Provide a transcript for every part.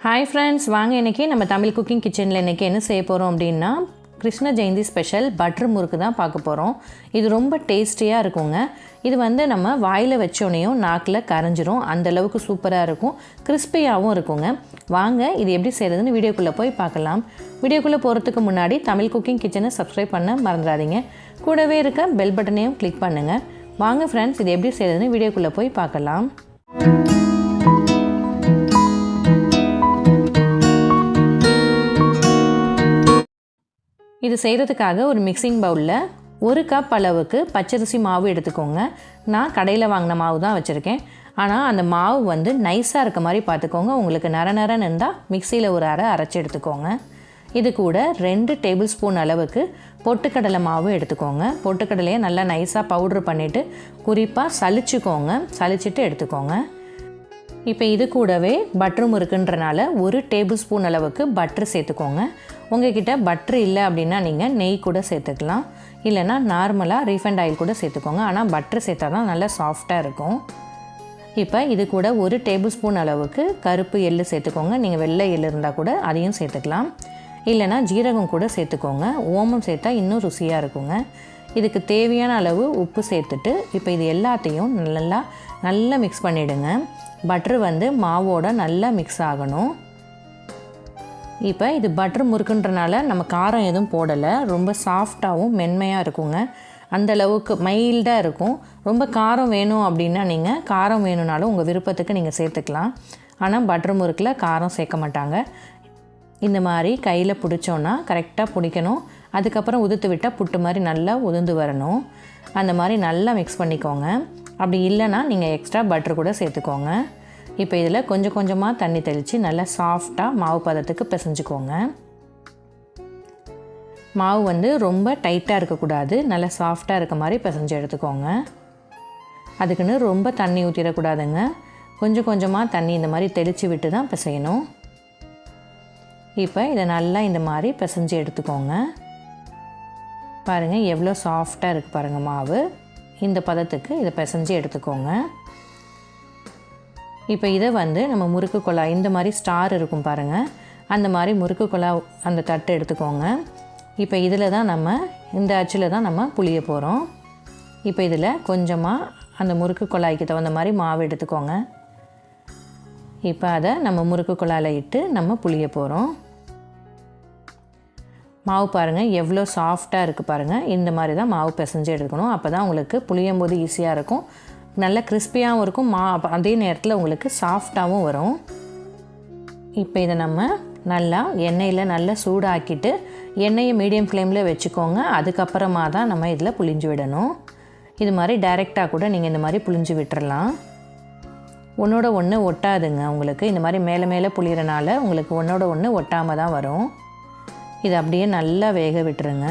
Hi friends, வாங்க இன்றைக்கி நம்ம தமிழ் குக்கிங் கிச்சனில் இன்றைக்கி என்ன செய்ய போகிறோம் அப்படின்னா கிருஷ்ண ஜெயந்தி ஸ்பெஷல் பட்டர் முறுக்கு தான் பார்க்க போகிறோம். இது ரொம்ப டேஸ்டியாக இருக்குங்க. இது நம்ம வாயில் வச்சோனையும் நாக்கில் கரைஞ்சிரும், அந்தளவுக்கு சூப்பராக இருக்கும், கிறிஸ்பியாகவும் இருக்குங்க. வாங்க இது எப்படி செய்கிறதுன்னு வீடியோக்குள்ளே போய் பார்க்கலாம். வீடியோக்குள்ளே போகிறதுக்கு முன்னாடி தமிழ் குக்கிங் கிச்சனை சப்ஸ்கிரைப் பண்ண மறந்துடாதீங்க. கூடவே இருக்க பெல் பட்டனையும் கிளிக் பண்ணுங்கள். வாங்க ஃப்ரெண்ட்ஸ், இது எப்படி செய்கிறதுன்னு வீடியோக்குள்ளே போய் பார்க்கலாம். இது செய்கிறதுக்காக ஒரு மிக்சிங் பவுலில் 1 கப் அளவுக்கு பச்சரிசி மாவு எடுத்துக்கோங்க. நான் கடையில் வாங்கின மாவு தான் வச்சுருக்கேன். ஆனால் அந்த மாவு நைஸாக இருக்க மாதிரி பார்த்துக்கோங்க. உங்களுக்கு நரன்னு இருந்தால் மிக்சியில் ஒரு அரைச்சி எடுத்துக்கோங்க. இது கூட 2 டேபிள் ஸ்பூன் அளவுக்கு பொட்டுக்கடலை மாவு எடுத்துக்கோங்க. பொட்டுக்கடலையை நல்லா நைஸாக பவுட்ரு பண்ணிவிட்டு குறிப்பாக சலிச்சிட்டு எடுத்துக்கோங்க. இப்போ இது கூடவே பட்டர் முறுக்குன்றனால 1 டேபிள் ஸ்பூன் அளவுக்கு பட்டர் சேர்த்துக்கோங்க. உங்கள்கிட்ட பட்டர் இல்லை அப்படின்னா நீங்கள் நெய் கூட சேர்த்துக்கலாம், இல்லைனா நார்மலாக ரீஃபைண்ட் ஆயில் கூட சேர்த்துக்கோங்க. ஆனால் பட்டர் சேர்த்தா தான் நல்லா சாஃப்டாக இருக்கும். இப்போ இது கூட 1 டேபிள் ஸ்பூன் அளவுக்கு கருப்பு எள்ளு சேர்த்துக்கோங்க. நீங்கள் வெள்ளை எள்ளு இருந்தால் கூட அதையும் சேர்த்துக்கலாம், இல்லைனா ஜீரகம் கூட சேர்த்துக்கோங்க. ஓமம் சேர்த்தா இன்னும் ருசியாக இருக்குங்க. இதுக்கு தேவையான அளவு உப்பு சேர்த்துட்டு இப்போ இது எல்லாத்தையும் நல்லா மிக்ஸ் பண்ணிவிடுங்க. பட்டர் மாவோட நல்லா மிக்ஸ் ஆகணும். இப்போ இது பட்டர் முறுக்குன்றனால நம்ம காரம் எதுவும் போடலை, ரொம்ப சாஃப்டாகவும் மென்மையாக இருக்குங்க. அந்தளவுக்கு மைல்டாக இருக்கும். ரொம்ப காரம் வேணும் அப்படின்னா நீங்கள் காரம் வேணும்னாலும் உங்கள் விருப்பத்துக்கு நீங்கள் சேர்த்துக்கலாம். ஆனால் பட்டர் முறுக்கில் காரம் சேர்க்க மாட்டாங்க. இந்த மாதிரி கையில் பிடிச்சோன்னா கரெக்டாக பிடிக்கணும். அதுக்கப்புறம் உதுத்து விட்டால் புட்டு மாதிரி நல்லா உதிர்ந்து வரணும். அந்த மாதிரி நல்லா மிக்ஸ் பண்ணிக்கோங்க. அப்படி இல்லைன்னா நீங்கள் எக்ஸ்ட்ரா பட்டர் கூட சேர்த்துக்கோங்க. இப்போ இதில் கொஞ்சம் கொஞ்சமாக தண்ணி தெளித்து நல்லா சாஃப்டாக மாவு பதத்துக்கு பிசைஞ்சுக்கோங்க. மாவு ரொம்ப டைட்டாக இருக்கக்கூடாது, நல்லா சாஃப்டாக இருக்க மாதிரி பிசைஞ்சு எடுத்துக்கோங்க. அதுக்குன்னு ரொம்ப தண்ணி ஊற்றிடக்கூடாதுங்க. கொஞ்சம் கொஞ்சமாக தண்ணி இந்த மாதிரி தெளித்து விட்டு தான் பிசையணும். இப்போ இதை நல்லா இந்த மாதிரி பிசைஞ்சு எடுத்துக்கோங்க. பாருங்கள் எவ்வளோ சாஃப்டாக இருக்குது பாருங்கள் மாவு. இந்த பதத்துக்கு இதை பிசைஞ்சு எடுத்துக்கோங்க. இப்போ இதை நம்ம முறுக்கு குழாய், இந்த மாதிரி ஸ்டார் இருக்கும் பாருங்கள், அந்த மாதிரி முறுக்கு குழாய் அந்த தட்டு எடுத்துக்கோங்க. இப்போ இதில் தான் இந்த அச்சில் தான் நம்ம புளிய போகிறோம். இப்போ இதில் கொஞ்சமாக அந்த முறுக்கு குழாய்க்கு தகுந்த மாதிரி மாவு எடுத்துக்கோங்க. இப்போ அதை நம்ம முறுக்கு குழாயில் இட்டு நம்ம புளிய போகிறோம். மாவு பாருங்கள் எவ்வளோ சாஃப்டாக இருக்குது பாருங்கள். இந்த மாதிரி தான் மாவு பிசைஞ்சு எடுக்கணும். அப்போ தான் உங்களுக்கு புளியும் போது ஈஸியாக இருக்கும், நல்ல கிறிஸ்பியாகவும் இருக்கும், அதே நேரத்தில் உங்களுக்கு சாஃப்டாகவும் வரும். இப்போ இதை நம்ம நல்லா எண்ணெயில் நல்லா சூடாக்கிட்டு எண்ணெயை மீடியம் ஃப்ளேமில் வச்சுக்கோங்க. அதுக்கப்புறமா தான் நம்ம இதில் புளிஞ்சு விடணும். இது மாதிரி டைரெக்டாக கூட நீங்கள் இந்த மாதிரி புளிஞ்சு விட்டுறலாம். ஒன்றோட ஒன்று ஒட்டாதுங்க. உங்களுக்கு இந்த மாதிரி மேலே மேலே புளியறனால உங்களுக்கு ஒன்றோட ஒன்று ஒட்டாமல் தான் வரும். இதை அப்படியே நல்லா வேக விட்டுருங்க.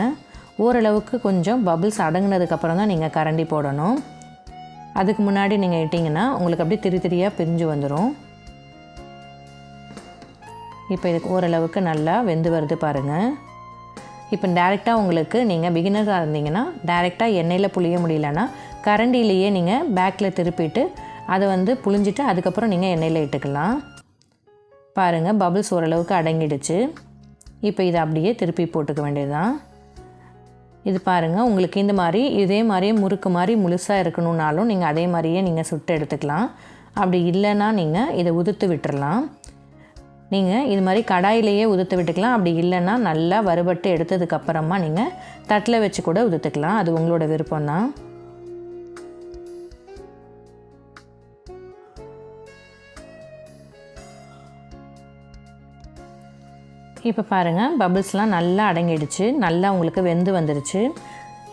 ஓரளவுக்கு கொஞ்சம் பபிள்ஸ் அடங்கினதுக்கப்புறம் தான் நீங்கள் கரண்டி போடணும். அதுக்கு முன்னாடி நீங்கள் இட்டிங்கன்னா உங்களுக்கு அப்படியே திரியாக பிரிஞ்சு வந்துடும். இப்போ இதுக்கு ஓரளவுக்கு நல்லா வெந்து வருது பாருங்கள். இப்போ டைரெக்டாக உங்களுக்கு நீங்கள் பிகினராக இருந்தீங்கன்னா டைரெக்டாக எண்ணெயில் புளிய முடியலன்னா கரண்டிலேயே நீங்கள் பேக்கில் திருப்பிட்டு அதை புளிஞ்சிட்டு அதுக்கப்புறம் நீங்கள் எண்ணெயில் இட்டுக்கலாம். பாருங்கள் பபிள்ஸ் ஓரளவுக்கு அடங்கிடுச்சு. இப்போ இதை அப்படியே திருப்பி போட்டுக்க வேண்டியதுதான். இது பாருங்கள் உங்களுக்கு இந்த மாதிரி இதே மாதிரியே முறுக்கு மாதிரி முழுசாக இருக்கணுன்னாலும் நீங்கள் அதே மாதிரியே நீங்கள் சுட்டு எடுத்துக்கலாம். அப்படி இல்லைன்னா நீங்கள் இதை உதுத்து விட்டுறலாம். நீங்கள் இது மாதிரி கடாயிலேயே உதுத்து விட்டுக்கலாம். அப்படி இல்லைன்னா நல்லா வறுபட்டு எடுத்ததுக்கப்புறமா நீங்கள் தட்டில் வச்சு கூட உதுத்துக்கலாம். அது உங்களோட விருப்பம்தான். இப்போ பாருங்கள் பபிள்ஸ்லாம் நல்லா அடங்கிடுச்சு, நல்லா உங்களுக்கு வெந்து வந்துடுச்சு.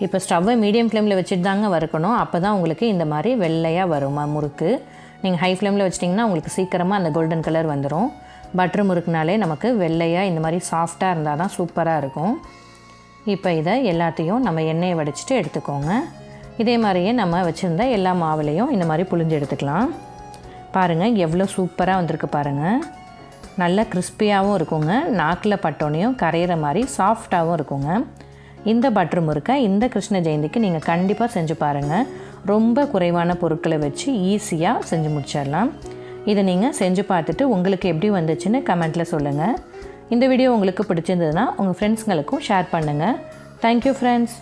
இப்போ ஸ்டவ்வை மீடியம் ஃப்ளேமில் வச்சுட்டு தாங்க வறுக்கணும். அப்போ தான் உங்களுக்கு இந்த மாதிரி வெள்ளையாக வரும் முறுக்கு. நீங்கள் ஹை ஃப்ளேமில் வச்சிட்டிங்கன்னா உங்களுக்கு சீக்கிரமாக அந்த கோல்டன் கலர் வந்துடும். பட்டர் முறுக்குனாலே நமக்கு வெள்ளையாக இந்த மாதிரி சாஃப்டாக இருந்தால் தான் சூப்பராக இருக்கும். இப்போ இதை எல்லாத்தையும் நம்ம எண்ணெயை வடிச்சிட்டு எடுத்துக்கோங்க. இதே மாதிரியே நம்ம வச்சுருந்த எல்லா மாவுலையும் இந்த மாதிரி புளிஞ்சு எடுத்துக்கலாம். பாருங்கள் எவ்வளோ சூப்பராக வந்திருக்கு பாருங்கள். நல்லா கிறிஸ்பியாகவும் இருக்குங்க, நாக்கில் பட்டோனையும் கரையிற மாதிரி சாஃப்டாகவும் இருக்குங்க. இந்த பட்டர் முறுக்கை இந்த கிருஷ்ண ஜெயந்திக்கு நீங்கள் கண்டிப்பாக செஞ்சு பாருங்கள். ரொம்ப குறைவான பொருட்களை வச்சு ஈஸியாக செஞ்சு முடிச்சிடலாம். இதை நீங்கள் செஞ்சு பார்த்துட்டு உங்களுக்கு எப்படி வந்துச்சுன்னு கமெண்ட்டில் சொல்லுங்கள். இந்த வீடியோ உங்களுக்கு பிடிச்சிருந்ததுன்னா உங்கள் ஃப்ரெண்ட்ஸுங்களுக்கும் ஷேர் பண்ணுங்கள். Thank you friends.